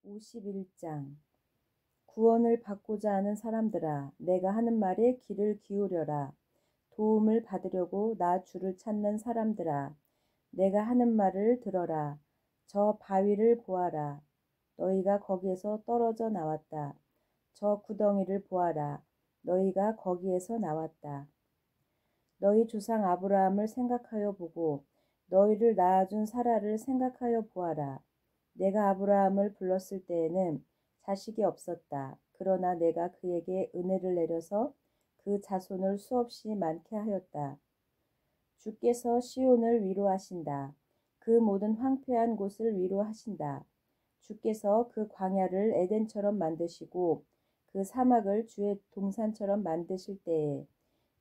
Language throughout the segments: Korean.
51장. 구원을 받고자 하는 사람들아, 내가 하는 말에 귀를 기울여라. 도움을 받으려고 나 주를 찾는 사람들아, 내가 하는 말을 들어라. 저 바위를 보아라. 너희가 거기에서 떨어져 나왔다. 저 구덩이를 보아라. 너희가 거기에서 나왔다. 너희 조상 아브라함을 생각하여 보고 너희를 낳아준 사라를 생각하여 보아라. 내가 아브라함을 불렀을 때에는 자식이 없었다. 그러나 내가 그에게 은혜를 내려서 그 자손을 수없이 많게 하였다. 주께서 시온을 위로하신다. 그 모든 황폐한 곳을 위로하신다. 주께서 그 광야를 에덴처럼 만드시고 그 사막을 주의 동산처럼 만드실 때에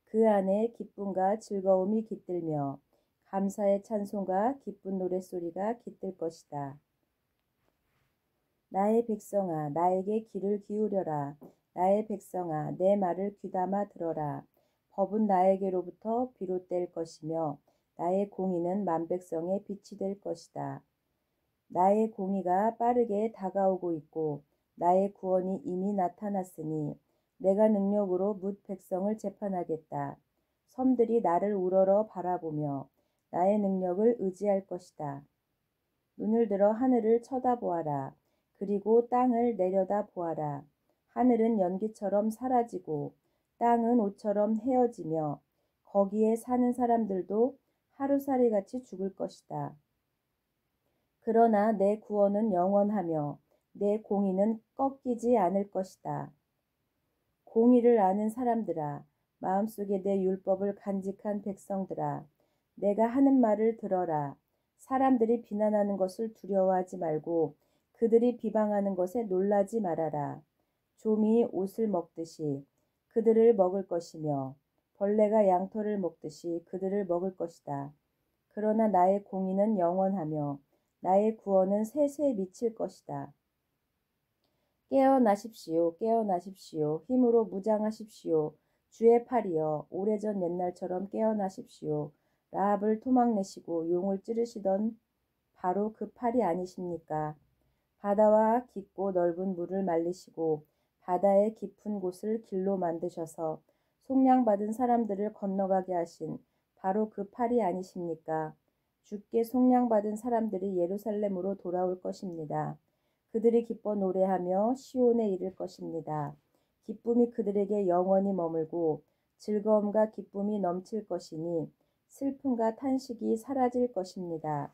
그 안에 기쁨과 즐거움이 깃들며 감사의 찬송과 기쁜 노랫소리가 깃들 것이다. 나의 백성아, 나에게 귀를 기울여라. 나의 백성아, 내 말을 귀담아 들어라. 법은 나에게로부터 비롯될 것이며 나의 공의는 만백성의 빛이 될 것이다. 나의 공의가 빠르게 다가오고 있고 나의 구원이 이미 나타났으니 내가 능력으로 뭇 백성을 재판하겠다. 섬들이 나를 우러러 바라보며 나의 능력을 의지할 것이다. 눈을 들어 하늘을 쳐다보아라. 그리고 땅을 내려다 보아라. 하늘은 연기처럼 사라지고 땅은 옷처럼 헤어지며 거기에 사는 사람들도 하루살이같이 죽을 것이다. 그러나 내 구원은 영원하며 내 공의는 꺾이지 않을 것이다. 공의를 아는 사람들아, 마음속에 내 율법을 간직한 백성들아, 내가 하는 말을 들어라. 사람들이 비난하는 것을 두려워하지 말고 그들이 비방하는 것에 놀라지 말아라. 좀이 옷을 먹듯이 그들을 먹을 것이며 벌레가 양털을 먹듯이 그들을 먹을 것이다. 그러나 나의 공의는 영원하며 나의 구원은 세세에 미칠 것이다. 깨어나십시오. 깨어나십시오. 힘으로 무장하십시오. 주의 팔이여, 오래전 옛날처럼 깨어나십시오. 라합을 토막내시고 용을 찌르시던 바로 그 팔이 아니십니까? 바다와 깊고 넓은 물을 말리시고 바다의 깊은 곳을 길로 만드셔서 속량받은 사람들을 건너가게 하신 바로 그 팔이 아니십니까? 주께 속량받은 사람들이 예루살렘으로 돌아올 것입니다. 그들이 기뻐 노래하며 시온에 이를 것입니다. 기쁨이 그들에게 영원히 머물고 즐거움과 기쁨이 넘칠 것이니 슬픔과 탄식이 사라질 것입니다.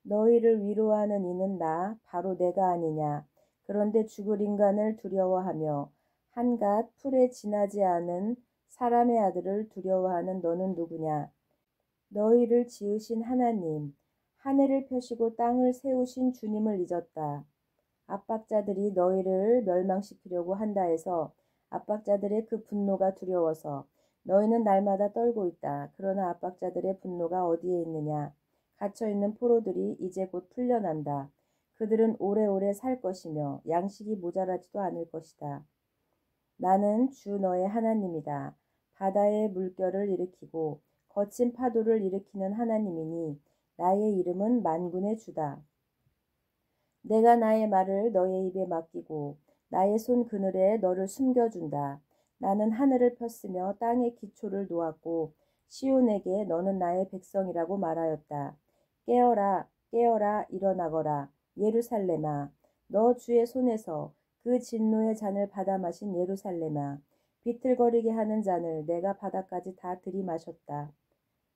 너희를 위로하는 이는 나, 바로 내가 아니냐. 그런데 죽을 인간을 두려워하며 한갓 풀에 지나지 않은 사람의 아들을 두려워하는 너는 누구냐. 너희를 지으신 하나님, 하늘을 펴시고 땅을 세우신 주님을 잊었다. 압박자들이 너희를 멸망시키려고 한다 해서 압박자들의 그 분노가 두려워서 너희는 날마다 떨고 있다. 그러나 압박자들의 분노가 어디에 있느냐. 갇혀있는 포로들이 이제 곧 풀려난다. 그들은 오래오래 살 것이며 양식이 모자라지도 않을 것이다. 나는 주 너의 하나님이다. 바다의 물결을 일으키고 거친 파도를 일으키는 하나님이니 나의 이름은 만군의 주다. 내가 나의 말을 너의 입에 맡기고 나의 손 그늘에 너를 숨겨준다. 나는 하늘을 폈으며 땅의 기초를 놓았고 시온에게 너는 나의 백성이라고 말하였다. 깨어라, 깨어라, 일어나거라. 예루살렘아, 너 주의 손에서 그 진노의 잔을 받아 마신 예루살렘아, 비틀거리게 하는 잔을 내가 바다까지 다 들이마셨다.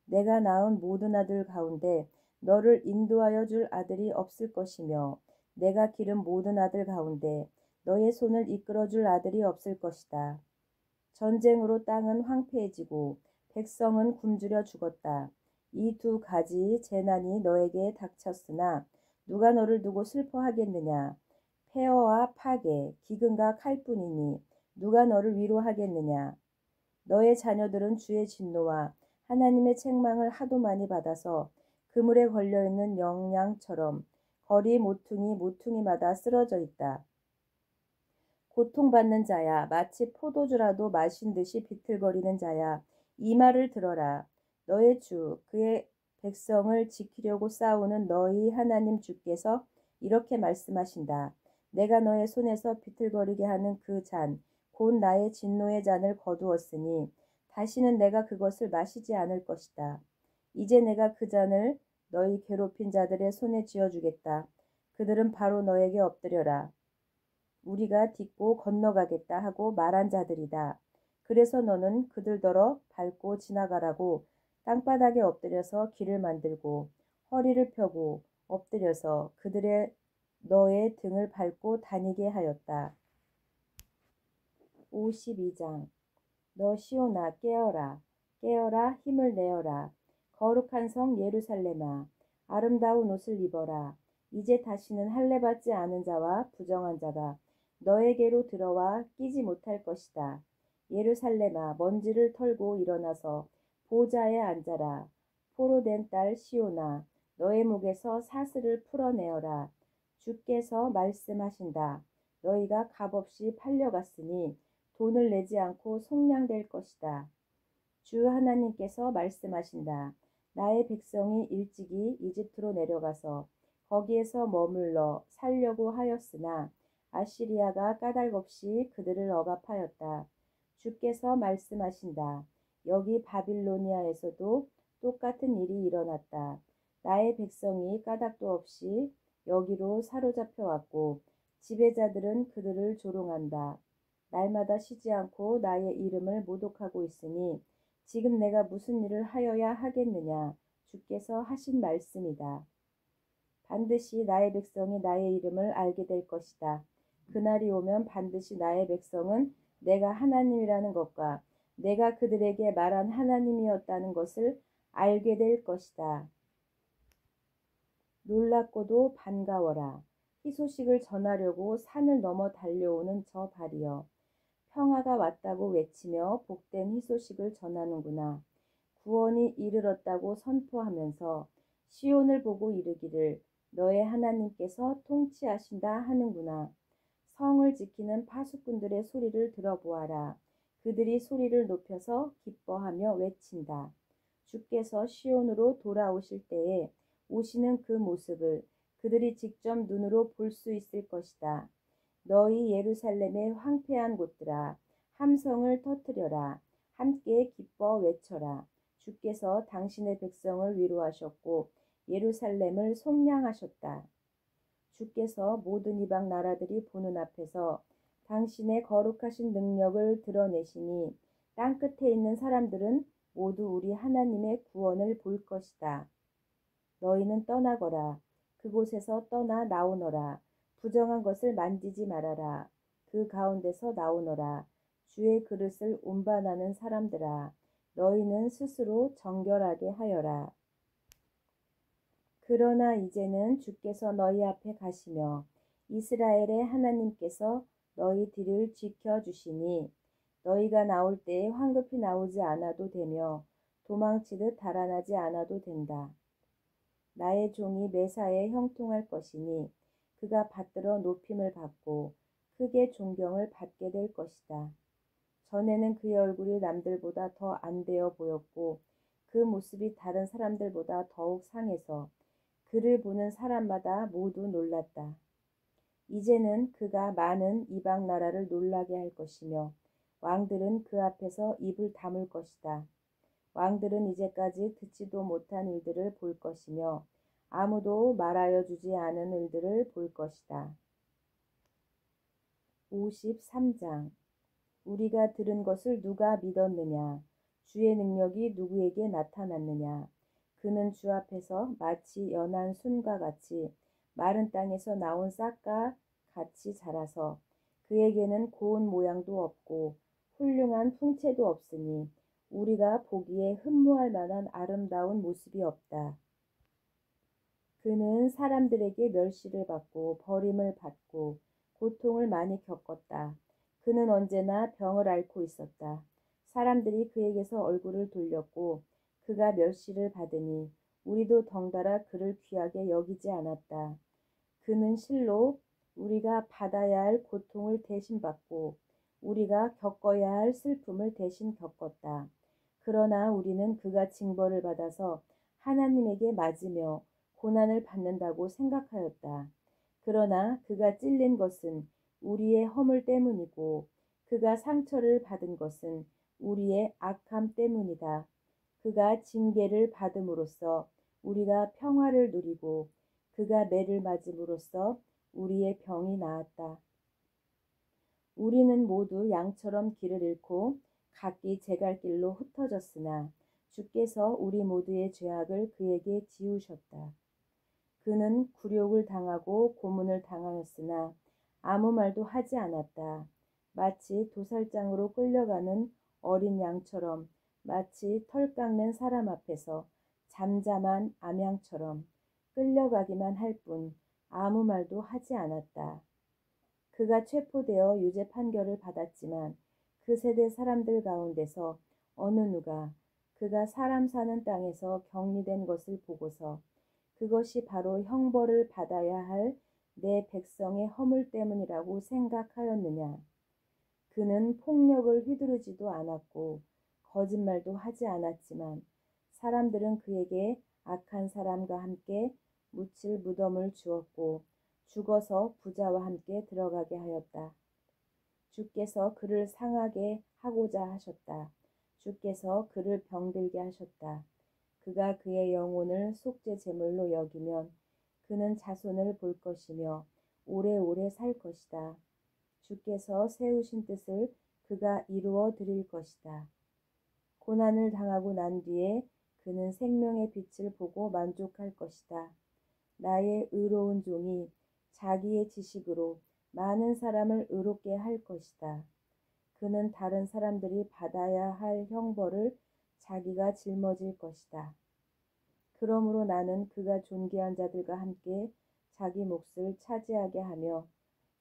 내가 낳은 모든 아들 가운데 너를 인도하여 줄 아들이 없을 것이며 내가 기른 모든 아들 가운데 너의 손을 이끌어 줄 아들이 없을 것이다. 전쟁으로 땅은 황폐해지고 백성은 굶주려 죽었다. 이 두 가지 재난이 너에게 닥쳤으나 누가 너를 두고 슬퍼하겠느냐. 폐허와 파괴, 기근과 칼뿐이니 누가 너를 위로하겠느냐. 너의 자녀들은 주의 진노와 하나님의 책망을 하도 많이 받아서 그물에 걸려있는 영양처럼 거리 모퉁이마다 쓰러져 있다. 고통받는 자야, 마치 포도주라도 마신 듯이 비틀거리는 자야, 이 말을 들어라. 너의 주, 그의 백성을 지키려고 싸우는 너희 하나님 주께서 이렇게 말씀하신다. 내가 너의 손에서 비틀거리게 하는 그 잔, 곧 나의 진노의 잔을 거두었으니 다시는 내가 그것을 마시지 않을 것이다. 이제 내가 그 잔을 너희 괴롭힌 자들의 손에 쥐어주겠다. 그들은 바로 너에게 엎드려라. 우리가 딛고 건너가겠다 하고 말한 자들이다. 그래서 너는 그들더러 밟고 지나가라고 땅바닥에 엎드려서 길을 만들고 허리를 펴고 엎드려서 그들의 너의 등을 밟고 다니게 하였다. 52장 너 시온아 깨어라 깨어라 힘을 내어라 거룩한 성 예루살렘아 아름다운 옷을 입어라 이제 다시는 할례받지 않은 자와 부정한 자가 너에게로 들어와 끼지 못할 것이다. 예루살렘아 먼지를 털고 일어나서 보좌에 앉아라. 포로된 딸 시온아 너의 목에서 사슬을 풀어내어라. 주께서 말씀하신다. 너희가 값없이 팔려갔으니 돈을 내지 않고 속량될 것이다. 주 하나님께서 말씀하신다. 나의 백성이 일찍이 이집트로 내려가서 거기에서 머물러 살려고 하였으나 아시리아가 까닭없이 그들을 억압하였다. 주께서 말씀하신다. 여기 바빌로니아에서도 똑같은 일이 일어났다. 나의 백성이 까닭도 없이 여기로 사로잡혀 왔고 지배자들은 그들을 조롱한다. 날마다 쉬지 않고 나의 이름을 모독하고 있으니 지금 내가 무슨 일을 하여야 하겠느냐. 주께서 하신 말씀이다. 반드시 나의 백성이 나의 이름을 알게 될 것이다. 그날이 오면 반드시 나의 백성은 내가 하나님이라는 것과 내가 그들에게 말한 하나님이었다는 것을 알게 될 것이다. 놀랍고도 반가워라. 희소식을 전하려고 산을 넘어 달려오는 저 발이여. 평화가 왔다고 외치며 복된 희소식을 전하는구나. 구원이 이르렀다고 선포하면서 시온을 보고 이르기를 너의 하나님께서 통치하신다 하는구나. 성을 지키는 파수꾼들의 소리를 들어보아라. 그들이 소리를 높여서 기뻐하며 외친다. 주께서 시온으로 돌아오실 때에 오시는 그 모습을 그들이 직접 눈으로 볼 수 있을 것이다. 너희 예루살렘의 황폐한 곳들아 함성을 터뜨려라. 함께 기뻐 외쳐라. 주께서 당신의 백성을 위로하셨고 예루살렘을 속량하셨다. 주께서 모든 이방 나라들이 보는 앞에서 당신의 거룩하신 능력을 드러내시니 땅끝에 있는 사람들은 모두 우리 하나님의 구원을 볼 것이다. 너희는 떠나거라. 그곳에서 떠나 나오너라. 부정한 것을 만지지 말아라. 그 가운데서 나오너라. 주의 그릇을 운반하는 사람들아. 너희는 스스로 정결하게 하여라. 그러나 이제는 주께서 너희 앞에 가시며 이스라엘의 하나님께서 너희 뒤를 지켜주시니 너희가 나올 때에 황급히 나오지 않아도 되며 도망치듯 달아나지 않아도 된다. 나의 종이 매사에 형통할 것이니 그가 받들어 높임을 받고 크게 존경을 받게 될 것이다. 전에는 그의 얼굴이 남들보다 더 안 되어 보였고 그 모습이 다른 사람들보다 더욱 상해서 그를 보는 사람마다 모두 놀랐다. 이제는 그가 많은 이방 나라를 놀라게 할 것이며 왕들은 그 앞에서 입을 다물 것이다. 왕들은 이제까지 듣지도 못한 일들을 볼 것이며 아무도 말하여 주지 않은 일들을 볼 것이다. 53장 우리가 들은 것을 누가 믿었느냐? 주의 능력이 누구에게 나타났느냐? 그는 주 앞에서 마치 연한 순과 같이 마른 땅에서 나온 싹과 같이 자라서 그에게는 고운 모양도 없고 훌륭한 풍채도 없으니 우리가 보기에 흠모할 만한 아름다운 모습이 없다. 그는 사람들에게 멸시를 받고 버림을 받고 고통을 많이 겪었다. 그는 언제나 병을 앓고 있었다. 사람들이 그에게서 얼굴을 돌렸고 그가 멸시를 받으니 우리도 덩달아 그를 귀하게 여기지 않았다. 그는 실로 우리가 받아야 할 고통을 대신 받고 우리가 겪어야 할 슬픔을 대신 겪었다. 그러나 우리는 그가 징벌을 받아서 하나님에게 맞으며 고난을 받는다고 생각하였다. 그러나 그가 찔린 것은 우리의 허물 때문이고 그가 상처를 받은 것은 우리의 악함 때문이다. 그가 징계를 받음으로써 우리가 평화를 누리고 그가 매를 맞음으로써 우리의 병이 나았다. 우리는 모두 양처럼 길을 잃고 각기 제갈 길로 흩어졌으나 주께서 우리 모두의 죄악을 그에게 지우셨다. 그는 굴욕을 당하고 고문을 당하였으나 아무 말도 하지 않았다. 마치 도살장으로 끌려가는 어린 양처럼, 마치 털 깎는 사람 앞에서 잠잠한 암양처럼 끌려가기만 할 뿐 아무 말도 하지 않았다. 그가 체포되어 유죄 판결을 받았지만 그 세대 사람들 가운데서 어느 누가 그가 사람 사는 땅에서 격리된 것을 보고서 그것이 바로 형벌을 받아야 할 내 백성의 허물 때문이라고 생각하였느냐? 그는 폭력을 휘두르지도 않았고 거짓말도 하지 않았지만 사람들은 그에게 악한 사람과 함께 묻힐 무덤을 주었고 죽어서 부자와 함께 들어가게 하였다. 주께서 그를 상하게 하고자 하셨다. 주께서 그를 병들게 하셨다. 그가 그의 영혼을 속죄 제물로 여기면 그는 자손을 볼 것이며 오래오래 살 것이다. 주께서 세우신 뜻을 그가 이루어 드릴 것이다. 고난을 당하고 난 뒤에 그는 생명의 빛을 보고 만족할 것이다. 나의 의로운 종이 자기의 지식으로 많은 사람을 의롭게 할 것이다. 그는 다른 사람들이 받아야 할 형벌을 자기가 짊어질 것이다. 그러므로 나는 그가 존귀한 자들과 함께 자기 몫을 차지하게 하며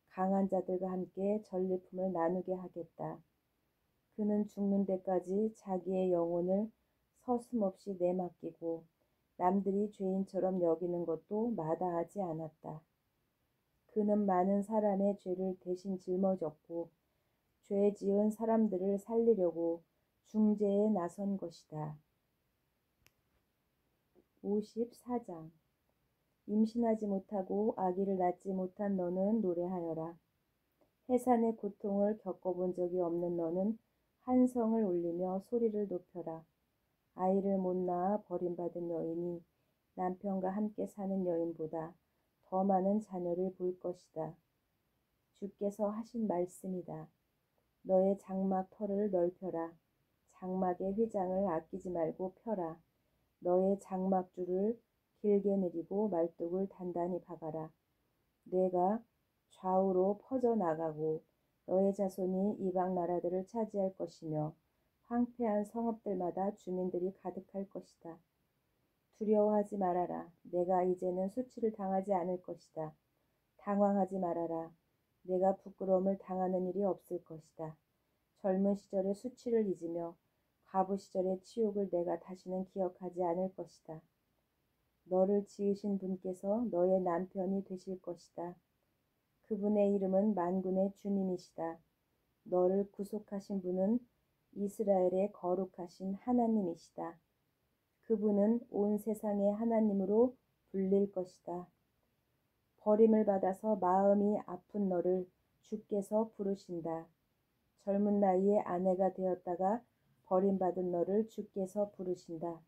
강한 자들과 함께 전리품을 나누게 하겠다. 그는 죽는 데까지 자기의 영혼을 서슴없이 내맡기고 남들이 죄인처럼 여기는 것도 마다하지 않았다. 그는 많은 사람의 죄를 대신 짊어졌고 죄 지은 사람들을 살리려고 중재에 나선 것이다. 54장 임신하지 못하고 아기를 낳지 못한 너는 노래하여라. 해산의 고통을 겪어본 적이 없는 너는 한성을 울리며 소리를 높여라. 아이를 못 낳아 버림받은 여인이 남편과 함께 사는 여인보다 더 많은 자녀를 볼 것이다. 주께서 하신 말씀이다. 너의 장막 털을 넓혀라. 장막의 휘장을 아끼지 말고 펴라. 너의 장막줄을 길게 내리고 말뚝을 단단히 박아라. 뇌가 좌우로 퍼져나가고 너의 자손이 이방 나라들을 차지할 것이며 황폐한 성읍들마다 주민들이 가득할 것이다. 두려워하지 말아라. 내가 이제는 수치를 당하지 않을 것이다. 당황하지 말아라. 내가 부끄러움을 당하는 일이 없을 것이다. 젊은 시절의 수치를 잊으며 과부 시절의 치욕을 내가 다시는 기억하지 않을 것이다. 너를 지으신 분께서 너의 남편이 되실 것이다. 그분의 이름은 만군의 주님이시다. 너를 구속하신 분은 이스라엘의 거룩하신 하나님이시다. 그분은 온 세상의 하나님으로 불릴 것이다. 버림을 받아서 마음이 아픈 너를 주께서 부르신다. 젊은 나이에 아내가 되었다가 버림받은 너를 주께서 부르신다.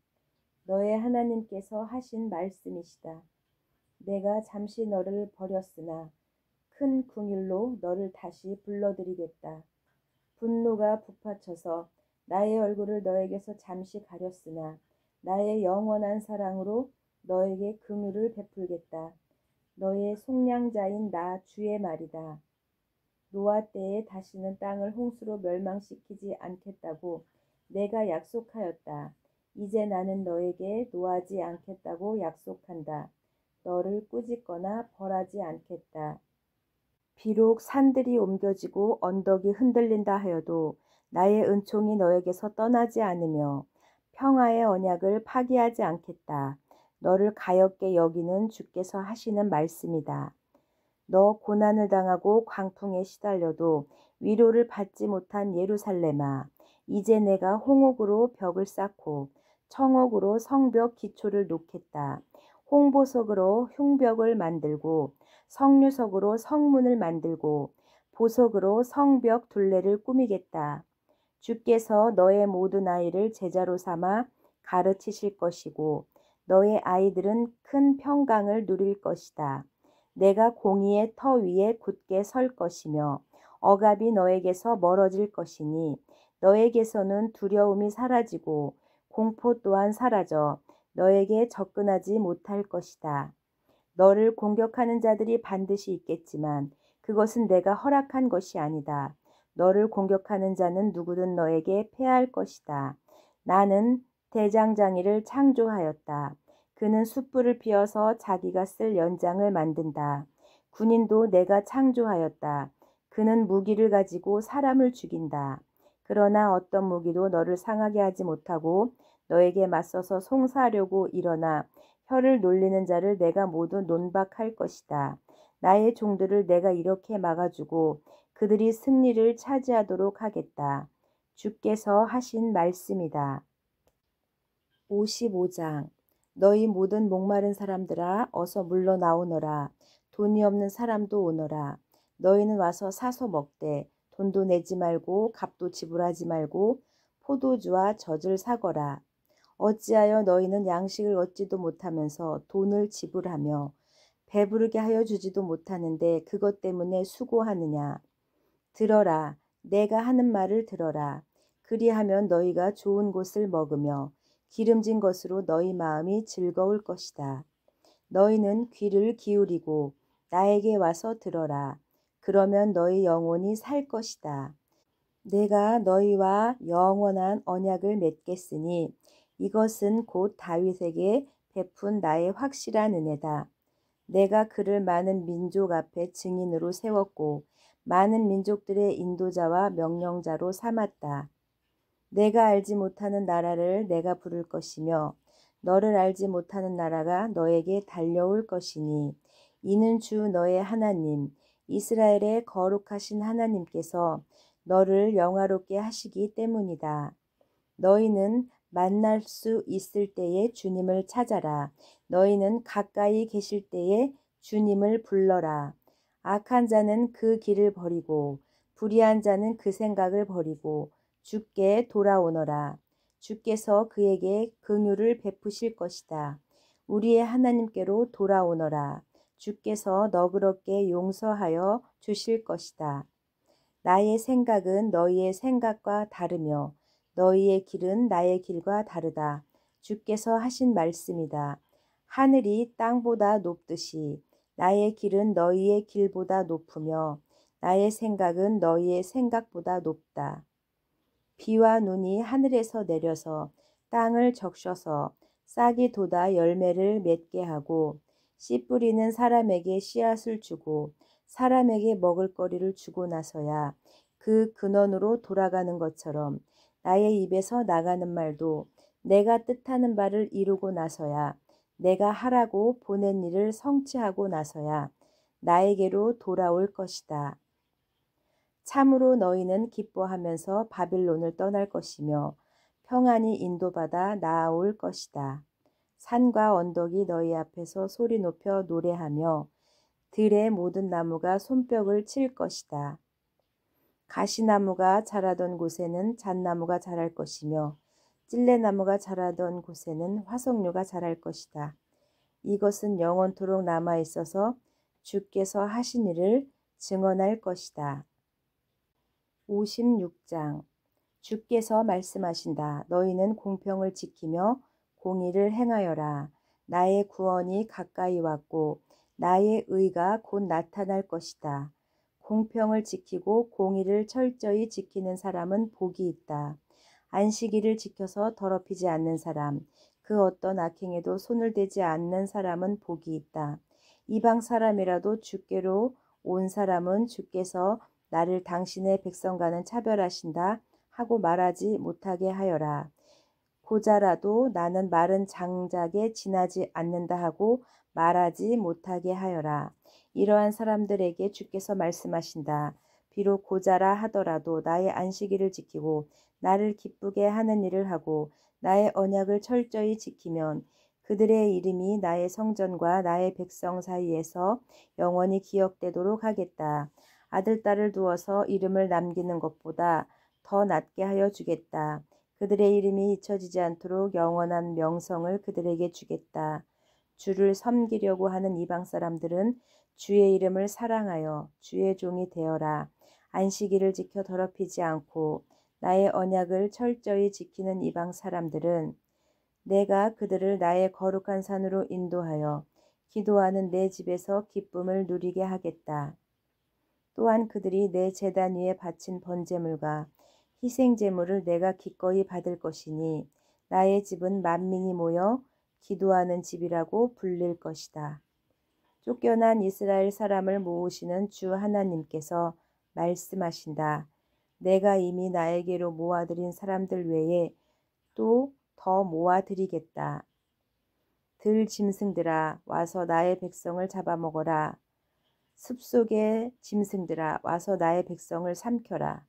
너의 하나님께서 하신 말씀이시다. 내가 잠시 너를 버렸으나 큰 긍휼로 너를 다시 불러들이겠다. 분노가 북받쳐서 나의 얼굴을 너에게서 잠시 가렸으나 나의 영원한 사랑으로 너에게 긍휼을 베풀겠다. 너의 속량자인 나 주의 말이다. 노아 때에 다시는 땅을 홍수로 멸망시키지 않겠다고 내가 약속하였다. 이제 나는 너에게 노하지 않겠다고 약속한다. 너를 꾸짖거나 벌하지 않겠다. 비록 산들이 옮겨지고 언덕이 흔들린다 하여도 나의 은총이 너에게서 떠나지 않으며 평화의 언약을 파기하지 않겠다. 너를 가엾게 여기는 주께서 하시는 말씀이다. 너 고난을 당하고 광풍에 시달려도 위로를 받지 못한 예루살렘아, 이제 내가 홍옥으로 벽을 쌓고 청옥으로 성벽 기초를 놓겠다. 홍보석으로 흉벽을 만들고 성류석으로 성문을 만들고 보석으로 성벽 둘레를 꾸미겠다. 주께서 너의 모든 아이를 제자로 삼아 가르치실 것이고 너의 아이들은 큰 평강을 누릴 것이다. 내가 공의의 터 위에 굳게 설 것이며 억압이 너에게서 멀어질 것이니 너에게서는 두려움이 사라지고 공포 또한 사라져 너에게 접근하지 못할 것이다. 너를 공격하는 자들이 반드시 있겠지만 그것은 내가 허락한 것이 아니다. 너를 공격하는 자는 누구든 너에게 패할 것이다. 나는 대장장이를 창조하였다. 그는 숯불을 피워서 자기가 쓸 연장을 만든다. 군인도 내가 창조하였다. 그는 무기를 가지고 사람을 죽인다. 그러나 어떤 무기도 너를 상하게 하지 못하고 너에게 맞서서 송사하려고 일어나 혀를 놀리는 자를 내가 모두 논박할 것이다. 나의 종들을 내가 이렇게 막아주고 그들이 승리를 차지하도록 하겠다. 주께서 하신 말씀이다. 55장 너희 모든 목마른 사람들아 어서 물러나오너라. 돈이 없는 사람도 오너라. 너희는 와서 사서 먹되 돈도 내지 말고 값도 지불하지 말고 포도주와 젖을 사거라. 어찌하여 너희는 양식을 얻지도 못하면서 돈을 지불하며 배부르게 하여 주지도 못하는데 그것 때문에 수고하느냐. 들어라. 내가 하는 말을 들어라. 그리하면 너희가 좋은 곳을 먹으며 기름진 것으로 너희 마음이 즐거울 것이다. 너희는 귀를 기울이고 나에게 와서 들어라. 그러면 너희 영혼이 살 것이다. 내가 너희와 영원한 언약을 맺겠으니 이것은 곧 다윗에게 베푼 나의 확실한 은혜다. 내가 그를 많은 민족 앞에 증인으로 세웠고 많은 민족들의 인도자와 명령자로 삼았다. 내가 알지 못하는 나라를 내가 부를 것이며 너를 알지 못하는 나라가 너에게 달려올 것이니 이는 주 너의 하나님 이스라엘의 거룩하신 하나님께서 너를 영화롭게 하시기 때문이다. 너희는 만날 수 있을 때에 주님을 찾아라. 너희는 가까이 계실 때에 주님을 불러라. 악한 자는 그 길을 버리고 불의한 자는 그 생각을 버리고 주께 돌아오너라. 주께서 그에게 긍휼을 베푸실 것이다. 우리의 하나님께로 돌아오너라. 주께서 너그럽게 용서하여 주실 것이다. 나의 생각은 너희의 생각과 다르며 너희의 길은 나의 길과 다르다. 주께서 하신 말씀이다. 하늘이 땅보다 높듯이 나의 길은 너희의 길보다 높으며 나의 생각은 너희의 생각보다 높다. 비와 눈이 하늘에서 내려서 땅을 적셔서 싹이 돋아 열매를 맺게 하고 씨 뿌리는 사람에게 씨앗을 주고 사람에게 먹을거리를 주고 나서야 그 근원으로 돌아가는 것처럼 나의 입에서 나가는 말도 내가 뜻하는 바를 이루고 나서야 내가 하라고 보낸 일을 성취하고 나서야 나에게로 돌아올 것이다. 참으로 너희는 기뻐하면서 바빌론을 떠날 것이며 평안히 인도받아 나아올 것이다. 산과 언덕이 너희 앞에서 소리 높여 노래하며 들의 모든 나무가 손뼉을 칠 것이다. 가시나무가 자라던 곳에는 잣나무가 자랄 것이며 찔레나무가 자라던 곳에는 화석류가 자랄 것이다. 이것은 영원토록 남아 있어서 주께서 하신 일을 증언할 것이다. 56장 주께서 말씀하신다. 너희는 공평을 지키며 공의를 행하여라. 나의 구원이 가까이 왔고 나의 의가 곧 나타날 것이다. 공평을 지키고 공의를 철저히 지키는 사람은 복이 있다. 안식일을 지켜서 더럽히지 않는 사람, 그 어떤 악행에도 손을 대지 않는 사람은 복이 있다. 이방 사람이라도 주께로 온 사람은 주께서 나를 당신의 백성과는 차별하신다 하고 말하지 못하게 하여라. 고자라도 나는 마른 장작에 지나지 않는다 하고 말하지 못하게 하여라. 이러한 사람들에게 주께서 말씀하신다. 비록 고자라 하더라도 나의 안식일을 지키고 나를 기쁘게 하는 일을 하고 나의 언약을 철저히 지키면 그들의 이름이 나의 성전과 나의 백성 사이에서 영원히 기억되도록 하겠다. 아들, 딸을 두어서 이름을 남기는 것보다 더 낫게 하여 주겠다. 그들의 이름이 잊혀지지 않도록 영원한 명성을 그들에게 주겠다. 주를 섬기려고 하는 이방 사람들은 주의 이름을 사랑하여 주의 종이 되어라. 안식일을 지켜 더럽히지 않고 나의 언약을 철저히 지키는 이방 사람들은 내가 그들을 나의 거룩한 산으로 인도하여 기도하는 내 집에서 기쁨을 누리게 하겠다. 또한 그들이 내 제단 위에 바친 번제물과 희생제물을 내가 기꺼이 받을 것이니 나의 집은 만민이 모여 기도하는 집이라고 불릴 것이다. 쫓겨난 이스라엘 사람을 모으시는 주 하나님께서 말씀하신다. 내가 이미 나에게로 모아들인 사람들 외에 또 더 모아드리겠다. 들 짐승들아 와서 나의 백성을 잡아먹어라. 숲속의 짐승들아 와서 나의 백성을 삼켜라.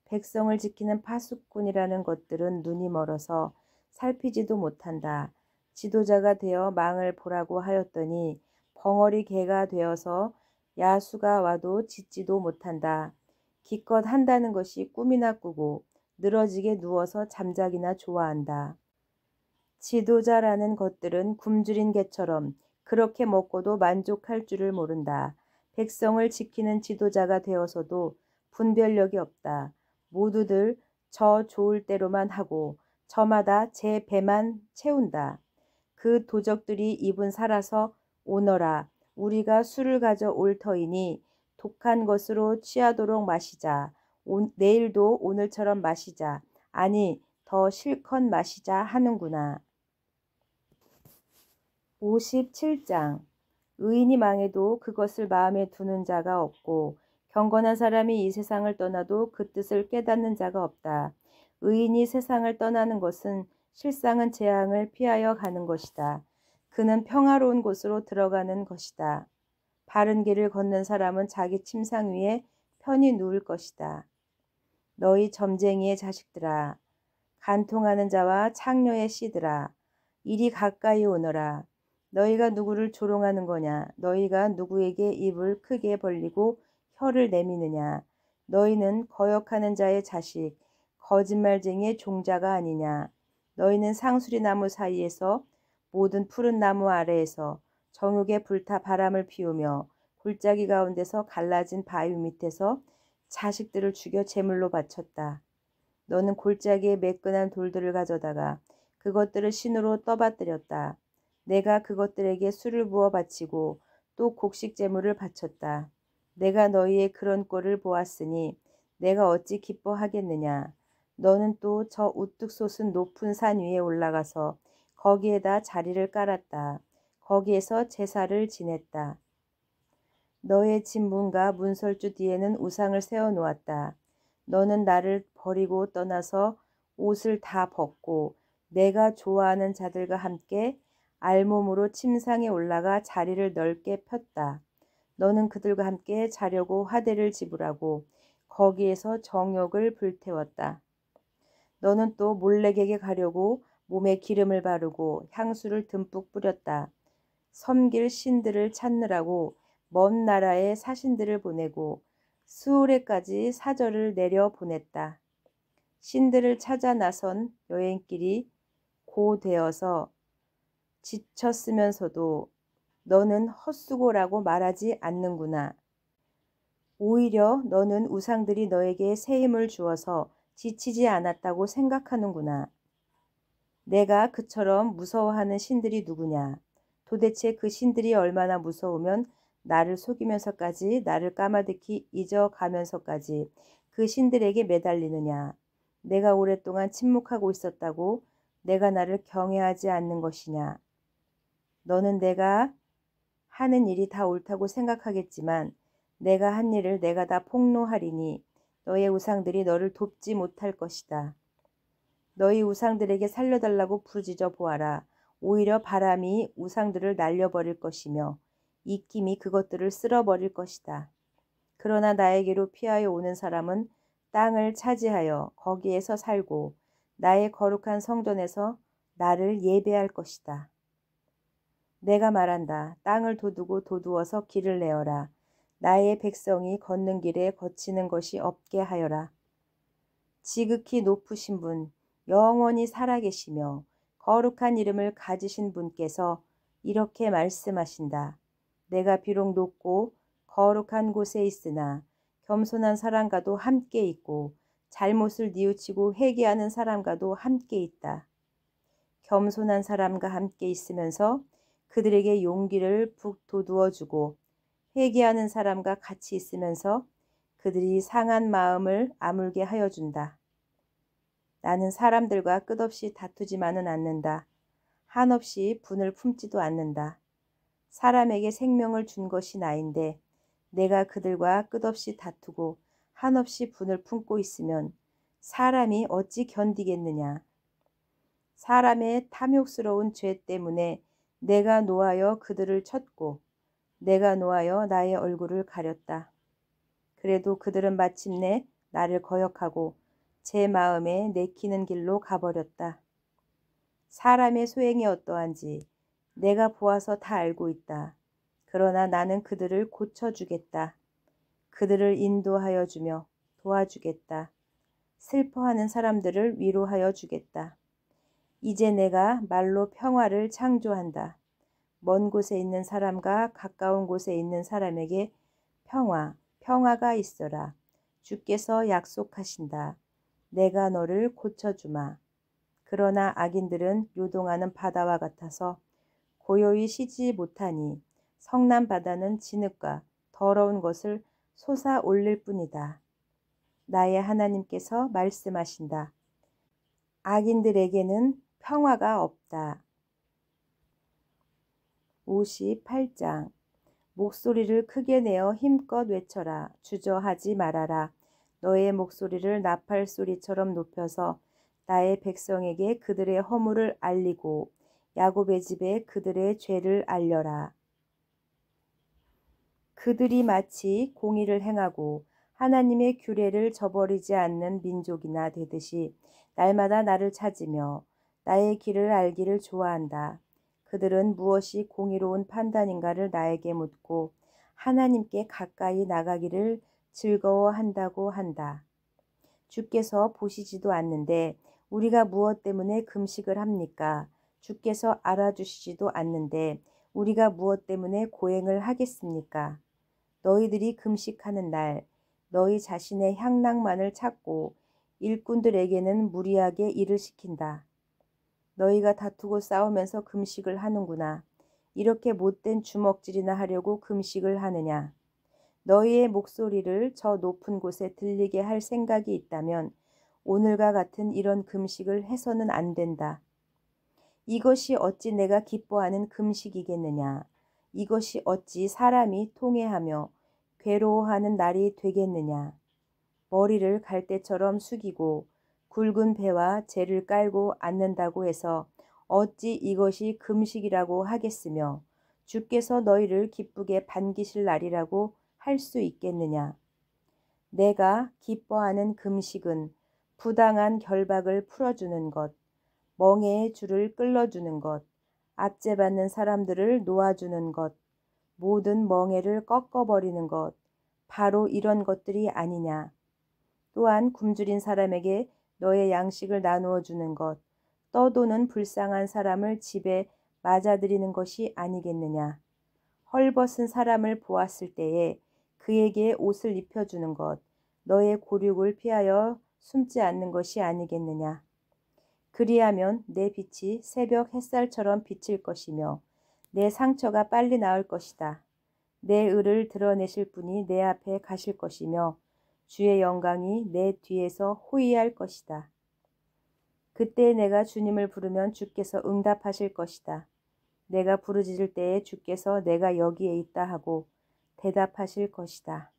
백성을 지키는 파수꾼이라는 것들은 눈이 멀어서 살피지도 못한다. 지도자가 되어 망을 보라고 하였더니 벙어리 개가 되어서 야수가 와도 짖지도 못한다. 기껏 한다는 것이 꿈이나 꾸고 늘어지게 누워서 잠자기나 좋아한다. 지도자라는 것들은 굶주린 개처럼 그렇게 먹고도 만족할 줄을 모른다. 백성을 지키는 지도자가 되어서도 분별력이 없다. 모두들 저 좋을 대로만 하고 저마다 제 배만 채운다. 그 도적들이 입은 살아서 오너라. 우리가 술을 가져 올 터이니 독한 것으로 취하도록 마시자. 내일도 오늘처럼 마시자. 아니 더 실컷 마시자 하는구나. 57장 의인이 망해도 그것을 마음에 두는 자가 없고 경건한 사람이 이 세상을 떠나도 그 뜻을 깨닫는 자가 없다. 의인이 세상을 떠나는 것은 실상은 재앙을 피하여 가는 것이다. 그는 평화로운 곳으로 들어가는 것이다. 바른 길을 걷는 사람은 자기 침상 위에 편히 누울 것이다. 너희 점쟁이의 자식들아, 간통하는 자와 창녀의 씨들아, 이리 가까이 오너라. 너희가 누구를 조롱하는 거냐? 너희가 누구에게 입을 크게 벌리고 혀를 내미느냐? 너희는 거역하는 자의 자식, 거짓말쟁이의 종자가 아니냐? 너희는 상수리 나무 사이에서 모든 푸른 나무 아래에서 정욕에 불타 바람을 피우며 골짜기 가운데서 갈라진 바위 밑에서 자식들을 죽여 제물로 바쳤다. 너는 골짜기에 매끈한 돌들을 가져다가 그것들을 신으로 떠받들였다. 내가 그것들에게 술을 부어 바치고 또 곡식 제물을 바쳤다. 내가 너희의 그런 꼴을 보았으니 내가 어찌 기뻐하겠느냐. 너는 또 저 우뚝 솟은 높은 산 위에 올라가서 거기에다 자리를 깔았다. 거기에서 제사를 지냈다. 너의 진문과 문설주 뒤에는 우상을 세워놓았다. 너는 나를 버리고 떠나서 옷을 다 벗고 내가 좋아하는 자들과 함께 알몸으로 침상에 올라가 자리를 넓게 폈다. 너는 그들과 함께 자려고 화대를 지불하고 거기에서 정욕을 불태웠다. 너는 또 몰렉에게 가려고 몸에 기름을 바르고 향수를 듬뿍 뿌렸다. 섬길 신들을 찾느라고 먼 나라에 사신들을 보내고 스오레까지 사절을 내려 보냈다. 신들을 찾아 나선 여행길이 고되어서 지쳤으면서도 너는 헛수고라고 말하지 않는구나. 오히려 너는 우상들이 너에게 새 힘을 주어서 지치지 않았다고 생각하는구나. 내가 그처럼 무서워하는 신들이 누구냐? 도대체 그 신들이 얼마나 무서우면 나를 속이면서까지 나를 까마득히 잊어가면서까지 그 신들에게 매달리느냐? 내가 오랫동안 침묵하고 있었다고 내가 나를 경외하지 않는 것이냐? 너는 내가 하는 일이 다 옳다고 생각하겠지만 내가 한 일을 내가 다 폭로하리니 너의 우상들이 너를 돕지 못할 것이다. 너희 우상들에게 살려달라고 부르짖어 보아라. 오히려 바람이 우상들을 날려버릴 것이며 입김이 그것들을 쓸어버릴 것이다. 그러나 나에게로 피하여 오는 사람은 땅을 차지하여 거기에서 살고 나의 거룩한 성전에서 나를 예배할 것이다. 내가 말한다. 땅을 도두고 도두어서 길을 내어라. 나의 백성이 걷는 길에 거치는 것이 없게 하여라. 지극히 높으신 분, 영원히 살아계시며 거룩한 이름을 가지신 분께서 이렇게 말씀하신다. 내가 비록 높고 거룩한 곳에 있으나 겸손한 사람과도 함께 있고 잘못을 뉘우치고 회개하는 사람과도 함께 있다. 겸손한 사람과 함께 있으면서 그들에게 용기를 북돋우어 주고 회개하는 사람과 같이 있으면서 그들이 상한 마음을 아물게 하여 준다. 나는 사람들과 끝없이 다투지만은 않는다. 한없이 분을 품지도 않는다. 사람에게 생명을 준 것이 나인데 내가 그들과 끝없이 다투고 한없이 분을 품고 있으면 사람이 어찌 견디겠느냐. 사람의 탐욕스러운 죄 때문에 내가 노하여 그들을 쳤고 내가 노하여 나의 얼굴을 가렸다. 그래도 그들은 마침내 나를 거역하고 제 마음에 내키는 길로 가버렸다. 사람의 소행이 어떠한지 내가 보아서 다 알고 있다. 그러나 나는 그들을 고쳐주겠다. 그들을 인도하여 주며 도와주겠다. 슬퍼하는 사람들을 위로하여 주겠다. 이제 내가 말로 평화를 창조한다. 먼 곳에 있는 사람과 가까운 곳에 있는 사람에게 평화가 있어라. 주께서 약속하신다. 내가 너를 고쳐주마. 그러나 악인들은 요동하는 바다와 같아서 고요히 쉬지 못하니 성난 바다는 진흙과 더러운 것을 솟아 올릴 뿐이다. 나의 하나님께서 말씀하신다. 악인들에게는 평화가 없다. 58장 목소리를 크게 내어 힘껏 외쳐라. 주저하지 말아라. 너의 목소리를 나팔 소리처럼 높여서 나의 백성에게 그들의 허물을 알리고 야곱의 집에 그들의 죄를 알려라. 그들이 마치 공의를 행하고 하나님의 규례를 저버리지 않는 민족이나 되듯이 날마다 나를 찾으며 나의 길을 알기를 좋아한다. 그들은 무엇이 공의로운 판단인가를 나에게 묻고 하나님께 가까이 나가기를 즐거워한다고 한다. 주께서 보시지도 않는데 우리가 무엇 때문에 금식을 합니까? 주께서 알아주시지도 않는데 우리가 무엇 때문에 고행을 하겠습니까? 너희들이 금식하는 날 너희 자신의 향락만을 찾고 일꾼들에게는 무리하게 일을 시킨다. 너희가 다투고 싸우면서 금식을 하는구나. 이렇게 못된 주먹질이나 하려고 금식을 하느냐. 너희의 목소리를 저 높은 곳에 들리게 할 생각이 있다면 오늘과 같은 이런 금식을 해서는 안 된다. 이것이 어찌 내가 기뻐하는 금식이겠느냐. 이것이 어찌 사람이 통회하며 괴로워하는 날이 되겠느냐. 머리를 갈대처럼 숙이고 굵은 배와 재를 깔고 앉는다고 해서 어찌 이것이 금식이라고 하겠으며 주께서 너희를 기쁘게 반기실 날이라고 할 수 있겠느냐. 내가 기뻐하는 금식은 부당한 결박을 풀어주는 것, 멍에의 줄을 끌어주는 것, 압제받는 사람들을 놓아주는 것, 모든 멍에를 꺾어버리는 것, 바로 이런 것들이 아니냐. 또한 굶주린 사람에게 너의 양식을 나누어 주는 것, 떠도는 불쌍한 사람을 집에 맞아들이는 것이 아니겠느냐. 헐벗은 사람을 보았을 때에 그에게 옷을 입혀주는 것, 너의 고륙을 피하여 숨지 않는 것이 아니겠느냐. 그리하면 내 빛이 새벽 햇살처럼 비칠 것이며 내 상처가 빨리 나을 것이다. 내 의를 드러내실 분이 내 앞에 가실 것이며 주의 영광이 내 뒤에서 호위할 것이다. 그때 내가 주님을 부르면 주께서 응답하실 것이다. 내가 부르짖을 때에 주께서 내가 여기에 있다 하고 대답하실 것이다.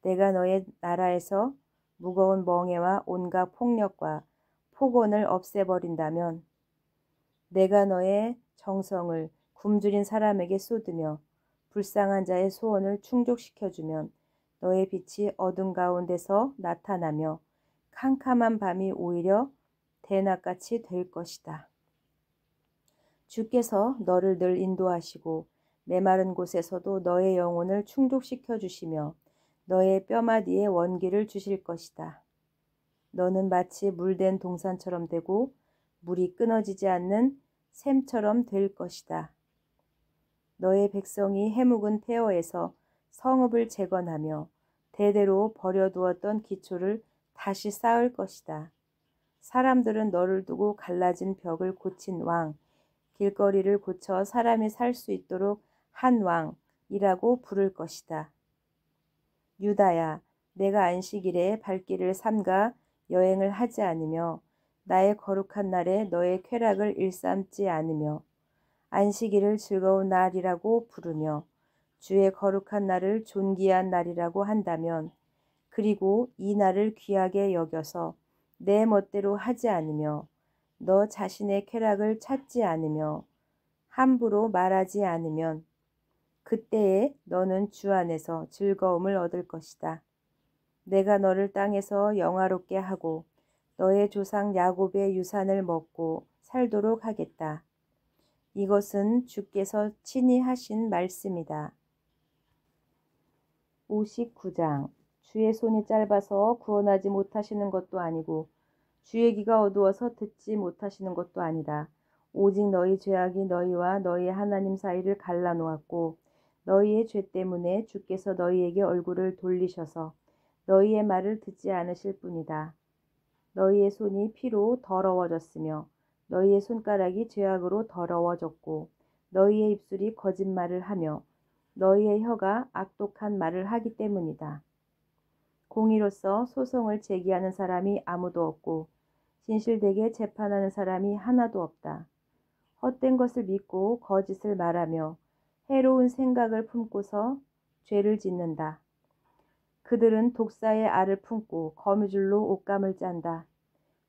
내가 너의 나라에서 무거운 멍에와 온갖 폭력과 폭언을 없애버린다면 내가 너의 정성을 굶주린 사람에게 쏟으며 불쌍한 자의 소원을 충족시켜주면 너의 빛이 어둠 가운데서 나타나며 캄캄한 밤이 오히려 대낮같이 될 것이다. 주께서 너를 늘 인도하시고 메마른 곳에서도 너의 영혼을 충족시켜 주시며 너의 뼈마디에 원기를 주실 것이다. 너는 마치 물된 동산처럼 되고 물이 끊어지지 않는 샘처럼 될 것이다. 너의 백성이 해묵은 폐허에서 성읍을 재건하며 대대로 버려두었던 기초를 다시 쌓을 것이다. 사람들은 너를 두고 갈라진 벽을 고친 왕, 길거리를 고쳐 사람이 살 수 있도록 한 왕이라고 부를 것이다. 유다야, 내가 안식일에 발길을 삼가 여행을 하지 않으며 나의 거룩한 날에 너의 쾌락을 일삼지 않으며 안식일을 즐거운 날이라고 부르며 주의 거룩한 날을 존귀한 날이라고 한다면, 그리고 이 날을 귀하게 여겨서 내 멋대로 하지 않으며 너 자신의 쾌락을 찾지 않으며 함부로 말하지 않으면 그때에 너는 주 안에서 즐거움을 얻을 것이다. 내가 너를 땅에서 영화롭게 하고 너의 조상 야곱의 유산을 먹고 살도록 하겠다. 이것은 주께서 친히 하신 말씀이다. 59장. 주의 손이 짧아서 구원하지 못하시는 것도 아니고 주의 귀가 어두워서 듣지 못하시는 것도 아니다. 오직 너희 죄악이 너희와 너희 하나님 사이를 갈라놓았고 너희의 죄 때문에 주께서 너희에게 얼굴을 돌리셔서 너희의 말을 듣지 않으실 뿐이다. 너희의 손이 피로 더러워졌으며 너희의 손가락이 죄악으로 더러워졌고 너희의 입술이 거짓말을 하며 너희의 혀가 악독한 말을 하기 때문이다. 공의로서 소송을 제기하는 사람이 아무도 없고 진실되게 재판하는 사람이 하나도 없다. 헛된 것을 믿고 거짓을 말하며 해로운 생각을 품고서 죄를 짓는다. 그들은 독사의 알을 품고 거미줄로 옷감을 짠다.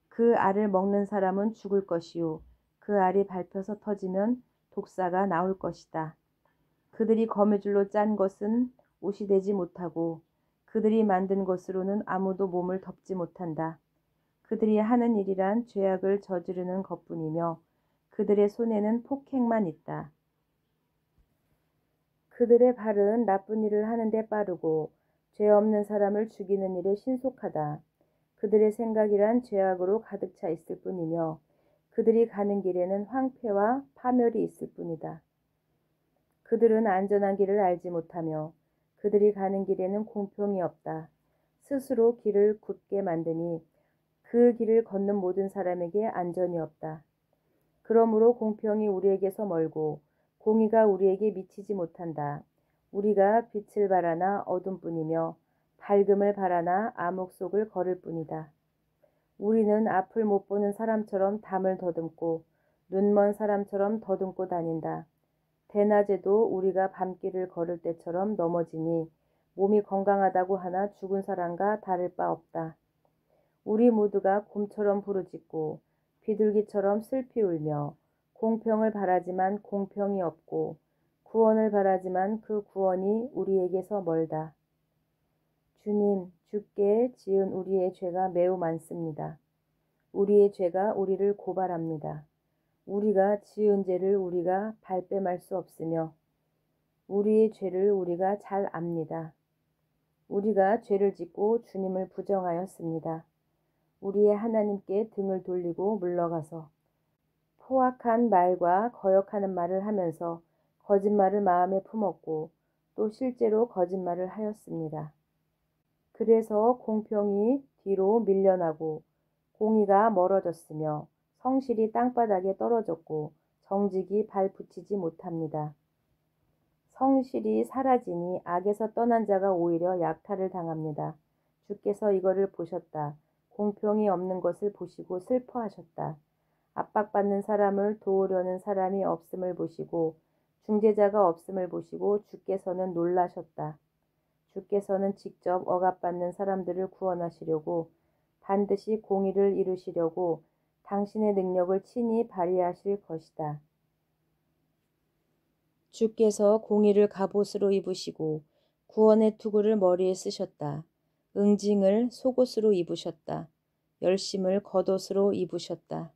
그 알을 먹는 사람은 죽을 것이요 그 알이 밟혀서 터지면 독사가 나올 것이다. 그들이 거미줄로 짠 것은 옷이 되지 못하고 그들이 만든 것으로는 아무도 몸을 덮지 못한다. 그들이 하는 일이란 죄악을 저지르는 것뿐이며 그들의 손에는 폭행만 있다. 그들의 발은 나쁜 일을 하는 데 빠르고 죄 없는 사람을 죽이는 일에 신속하다. 그들의 생각이란 죄악으로 가득 차 있을 뿐이며 그들이 가는 길에는 황폐와 파멸이 있을 뿐이다. 그들은 안전한 길을 알지 못하며 그들이 가는 길에는 공평이 없다. 스스로 길을 굳게 만드니 그 길을 걷는 모든 사람에게 안전이 없다. 그러므로 공평이 우리에게서 멀고 공의가 우리에게 미치지 못한다. 우리가 빛을 바라나 어둠뿐이며 밝음을 바라나 암흑 속을 걸을 뿐이다. 우리는 앞을 못 보는 사람처럼 담을 더듬고 눈먼 사람처럼 더듬고 다닌다. 대낮에도 우리가 밤길을 걸을 때처럼 넘어지니 몸이 건강하다고 하나 죽은 사람과 다를 바 없다. 우리 모두가 곰처럼 부르짖고 비둘기처럼 슬피 울며 공평을 바라지만 공평이 없고 구원을 바라지만 그 구원이 우리에게서 멀다. 주님, 주께 지은 우리의 죄가 매우 많습니다. 우리의 죄가 우리를 고발합니다. 우리가 지은 죄를 우리가 발뺌할 수 없으며 우리의 죄를 우리가 잘 압니다. 우리가 죄를 짓고 주님을 부정하였습니다. 우리의 하나님께 등을 돌리고 물러가서 포악한 말과 거역하는 말을 하면서 거짓말을 마음에 품었고 또 실제로 거짓말을 하였습니다. 그래서 공평이 뒤로 밀려나고 공의가 멀어졌으며 성실이 땅바닥에 떨어졌고 정직이 발 붙이지 못합니다. 성실이 사라지니 악에서 떠난 자가 오히려 약탈을 당합니다. 주께서 이거를 보셨다. 공평이 없는 것을 보시고 슬퍼하셨다. 압박받는 사람을 도우려는 사람이 없음을 보시고 중재자가 없음을 보시고 주께서는 놀라셨다. 주께서는 직접 억압받는 사람들을 구원하시려고 반드시 공의를 이루시려고 당신의 능력을 친히 발휘하실 것이다. 주께서 공의를 갑옷으로 입으시고 구원의 투구를 머리에 쓰셨다. 응징을 속옷으로 입으셨다. 열심을 겉옷으로 입으셨다.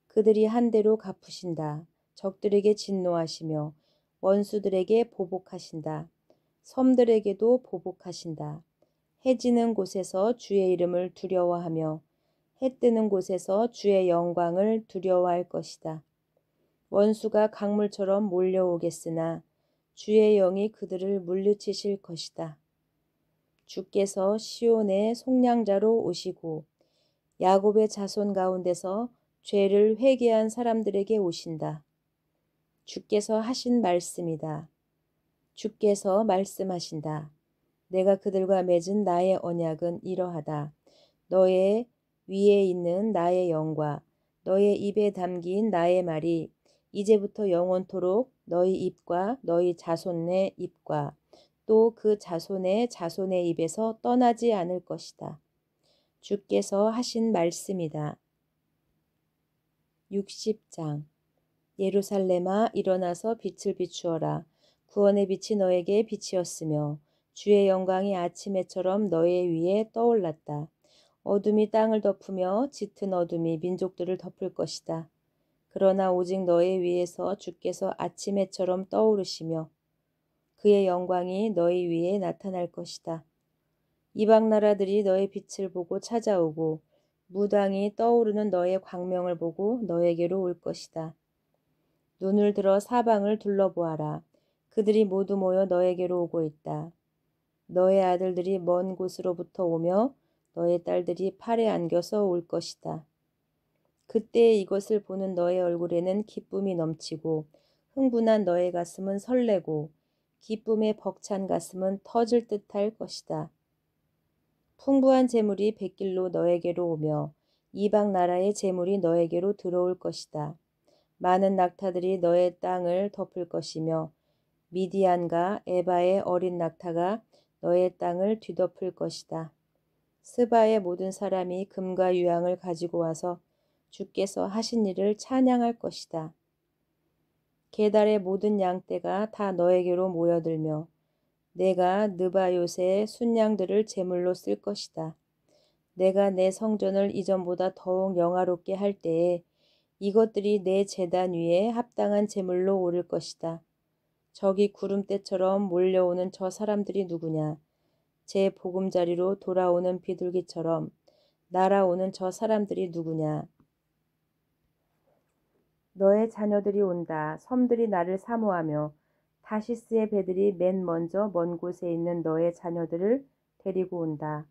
그들이 한 대로 갚으신다. 적들에게 진노하시며 원수들에게 보복하신다. 섬들에게도 보복하신다. 해 지는 곳에서 주의 이름을 두려워하며 해 뜨는 곳에서 주의 영광을 두려워할 것이다. 원수가 강물처럼 몰려오겠으나 주의 영이 그들을 물리치실 것이다. 주께서 시온의 속량자로 오시고 야곱의 자손 가운데서 죄를 회개한 사람들에게 오신다. 주께서 하신 말씀이다. 주께서 말씀하신다. 내가 그들과 맺은 나의 언약은 이러하다. 너의 위에 있는 나의 영과 너의 입에 담긴 나의 말이 이제부터 영원토록 너희 입과 너희 자손의 입과 또 그 자손의 자손의 입에서 떠나지 않을 것이다. 주께서 하신 말씀이다. 60장 예루살렘아 일어나서 빛을 비추어라. 구원의 빛이 너에게 빛이었으며 주의 영광이 아침 해처럼 너의 위에 떠올랐다. 어둠이 땅을 덮으며 짙은 어둠이 민족들을 덮을 것이다. 그러나 오직 너의 위에서 주께서 아침 해처럼 떠오르시며 그의 영광이 너희 위에 나타날 것이다. 이방 나라들이 너의 빛을 보고 찾아오고 무당이 떠오르는 너의 광명을 보고 너에게로 올 것이다. 눈을 들어 사방을 둘러보아라. 그들이 모두 모여 너에게로 오고 있다. 너의 아들들이 먼 곳으로부터 오며 너의 딸들이 팔에 안겨서 올 것이다. 그때 이것을 보는 너의 얼굴에는 기쁨이 넘치고 흥분한 너의 가슴은 설레고 기쁨에 벅찬 가슴은 터질 듯할 것이다. 풍부한 재물이 백길로 너에게로 오며 이방 나라의 재물이 너에게로 들어올 것이다. 많은 낙타들이 너의 땅을 덮을 것이며 미디안과 에바의 어린 낙타가 너의 땅을 뒤덮을 것이다. 스바의 모든 사람이 금과 유향을 가지고 와서 주께서 하신 일을 찬양할 것이다. 게달의 모든 양떼가 다 너에게로 모여들며 내가 느바요새의 순양들을 제물로 쓸 것이다. 내가 내 성전을 이전보다 더욱 영화롭게 할 때에 이것들이 내 제단 위에 합당한 제물로 오를 것이다. 저기 구름대처럼 몰려오는 저 사람들이 누구냐? 제 보금자리로 돌아오는 비둘기처럼 날아오는 저 사람들이 누구냐? 너의 자녀들이 온다. 섬들이 나를 사모하며 다시스의 배들이 맨 먼저 먼 곳에 있는 너의 자녀들을 데리고 온다.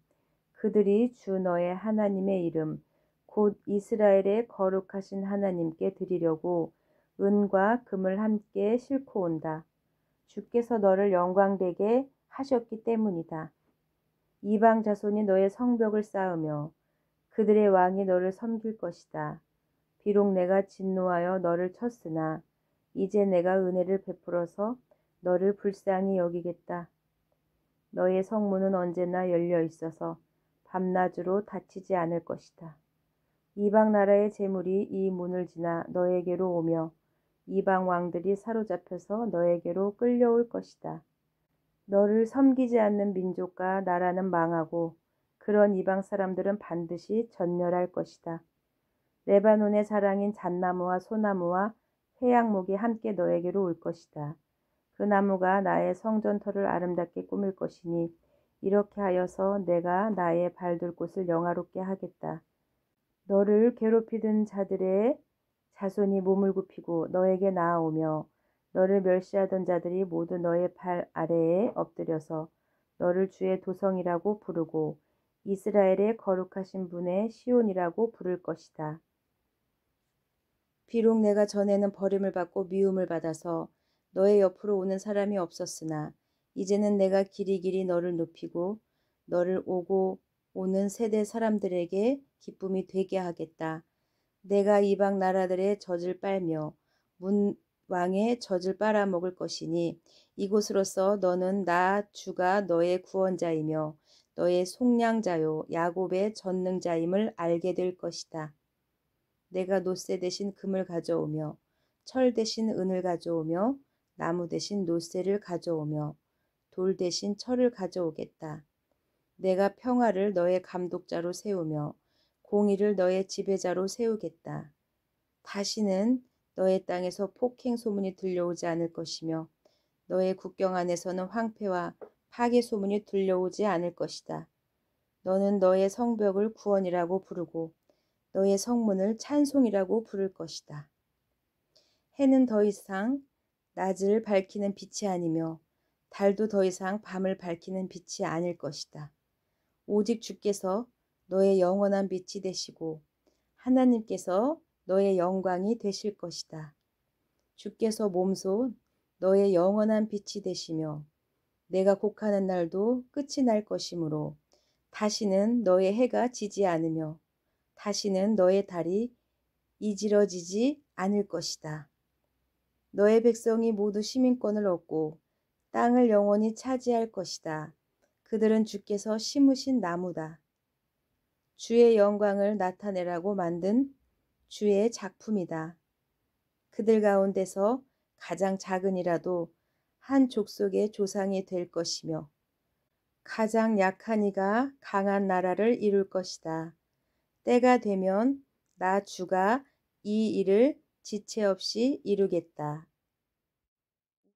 그들이 주 너의 하나님의 이름 곧 이스라엘의 거룩하신 하나님께 드리려고 은과 금을 함께 싣고 온다. 주께서 너를 영광되게 하셨기 때문이다. 이방 자손이 너의 성벽을 쌓으며 그들의 왕이 너를 섬길 것이다. 비록 내가 진노하여 너를 쳤으나 이제 내가 은혜를 베풀어서 너를 불쌍히 여기겠다. 너의 성문은 언제나 열려 있어서 밤낮으로 닫히지 않을 것이다. 이방 나라의 재물이 이 문을 지나 너에게로 오며 이방 왕들이 사로잡혀서 너에게로 끌려올 것이다. 너를 섬기지 않는 민족과 나라는 망하고 그런 이방 사람들은 반드시 전멸할 것이다. 레바논의 자랑인 잣나무와 소나무와 회양목이 함께 너에게로 올 것이다. 그 나무가 나의 성전터를 아름답게 꾸밀 것이니 이렇게 하여서 내가 나의 발둘 곳을 영화롭게 하겠다. 너를 괴롭히던 자들의 자손이 몸을 굽히고 너에게 나아오며 너를 멸시하던 자들이 모두 너의 발 아래에 엎드려서 너를 주의 도성이라고 부르고 이스라엘의 거룩하신 분의 시온이라고 부를 것이다. 비록 내가 전에는 버림을 받고 미움을 받아서 너의 옆으로 오는 사람이 없었으나 이제는 내가 길이길이 너를 높이고 너를 오고 오는 세대 사람들에게 기쁨이 되게 하겠다. 내가 이방 나라들의 젖을 빨며 문 왕의 젖을 빨아먹을 것이니 이곳으로서 너는 나 주가 너의 구원자이며 너의 속량자요 야곱의 전능자임을 알게 될 것이다. 내가 노새 대신 금을 가져오며 철 대신 은을 가져오며 나무 대신 노새를 가져오며 돌 대신 철을 가져오겠다. 내가 평화를 너의 감독자로 세우며 공의를 너의 지배자로 세우겠다. 다시는 너의 땅에서 폭행 소문이 들려오지 않을 것이며 너의 국경 안에서는 황폐와 파괴 소문이 들려오지 않을 것이다. 너는 너의 성벽을 구원이라고 부르고 너의 성문을 찬송이라고 부를 것이다. 해는 더 이상 낮을 밝히는 빛이 아니며 달도 더 이상 밤을 밝히는 빛이 아닐 것이다. 오직 주께서 너의 영원한 빛이 되시고 하나님께서 너의 영광이 되실 것이다. 주께서 몸소 너의 영원한 빛이 되시며 내가 곡하는 날도 끝이 날 것이므로 다시는 너의 해가 지지 않으며 다시는 너의 달이 이지러지지 않을 것이다. 너의 백성이 모두 시민권을 얻고 땅을 영원히 차지할 것이다. 그들은 주께서 심으신 나무다. 주의 영광을 나타내라고 만든 주의 작품이다. 그들 가운데서 가장 작은이라도 한 족속의 조상이 될 것이며 가장 약한 이가 강한 나라를 이룰 것이다. 때가 되면 나 주가 이 일을 지체 없이 이루겠다.